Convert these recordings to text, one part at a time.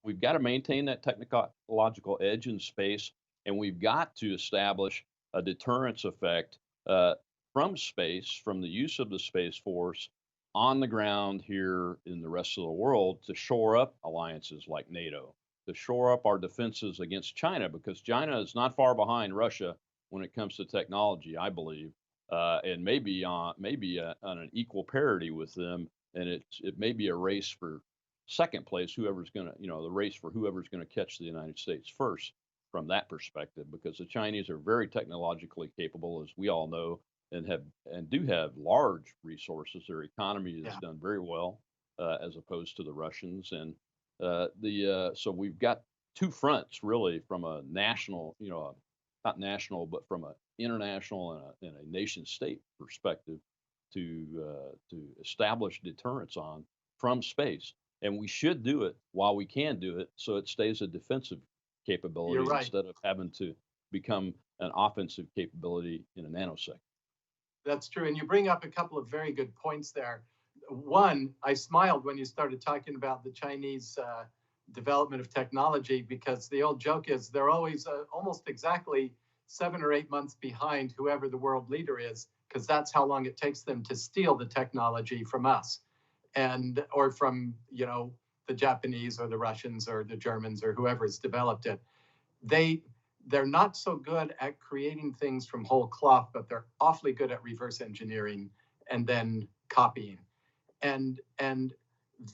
we've got to maintain that technological edge in space, and we've got to establish a deterrence effect uh, from space, from the use of the Space Force on the ground here in the rest of the world to shore up alliances like NATO, to shore up our defenses against China, because China is not far behind Russia when it comes to technology, I believe, and maybe on an equal parity with them, and it may be a race for second place, whoever's going to, the race for whoever's going to catch the United States first from that perspective, because the Chinese are very technologically capable, as we all know, and do have large resources. Their economy has Yeah, done very well as opposed to the Russians, and the so we've got two fronts really from a national, not national, but from a international and a nation state perspective to establish deterrence on from space, and we should do it while we can do it, so it stays a defensive you're capability right. instead of having to become an offensive capability in a nanosecond. That's true. And you bring up a couple of very good points there. One, I smiled when you started talking about the Chinese development of technology, because the old joke is they're always almost exactly 7 or 8 months behind whoever the world leader is, because that's how long it takes them to steal the technology from us, and or from the Japanese or the Russians or the Germans or whoever's developed it. they they're not so good at creating things from whole cloth, but they're awfully good at reverse engineering and then copying. And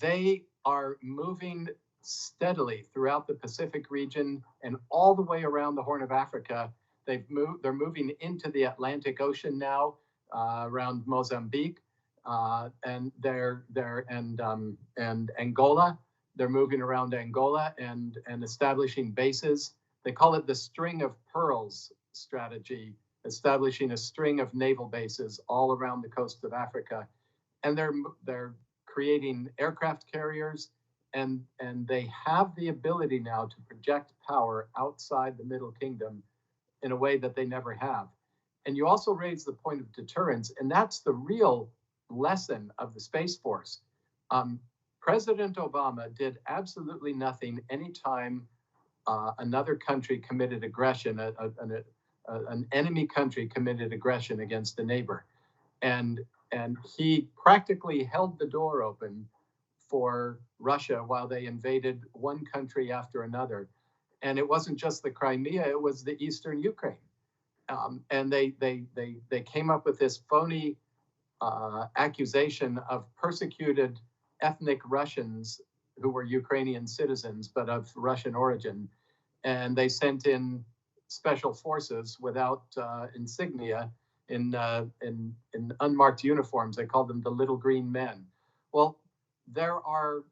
they are moving steadily throughout the Pacific region and all the way around the Horn of Africa. They're moving into the Atlantic Ocean now, around Mozambique, and Angola. They're moving around Angola and establishing bases. They call it the string of pearls strategy, establishing a string of naval bases all around the coast of Africa. And they're creating aircraft carriers, and they have the ability now to project power outside the Middle Kingdom in a way that they never have. And you also raise the point of deterrence, and that's the real lesson of the Space Force. Um, President Obama did absolutely nothing anytime another country committed aggression, an enemy country committed aggression against a neighbor, and and he practically held the door open for Russia while they invaded one country after another. And it wasn't just the Crimea; it was the eastern Ukraine. And they came up with this phony accusation of persecuted ethnic Russians who were Ukrainian citizens but of Russian origin, and they sent in special forces without insignia, in unmarked uniforms. They called them the Little Green Men. Well, there are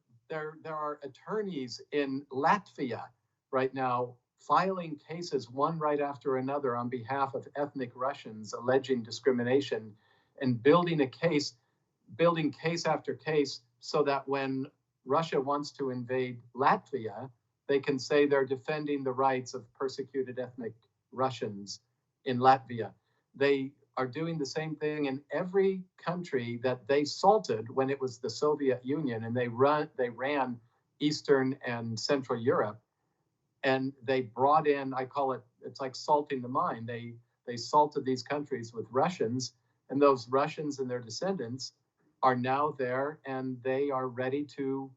attorneys in Latvia right now filing cases one right after another on behalf of ethnic Russians alleging discrimination, and building case after case, so that when Russia wants to invade Latvia, they can say they're defending the rights of persecuted ethnic Russians in Latvia. They are doing the same thing in every country that they salted when it was the Soviet Union, and they ran Eastern and Central Europe, and they brought in, I call it's like salting the mine. They salted these countries with Russians, and those Russians and their descendants are now there, and they are ready to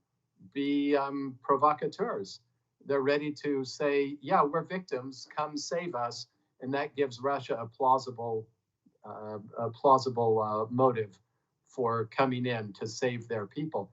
be provocateurs. They're ready to say, "Yeah, we're victims. Come save us," and that gives Russia a plausible motive for coming in to save their people.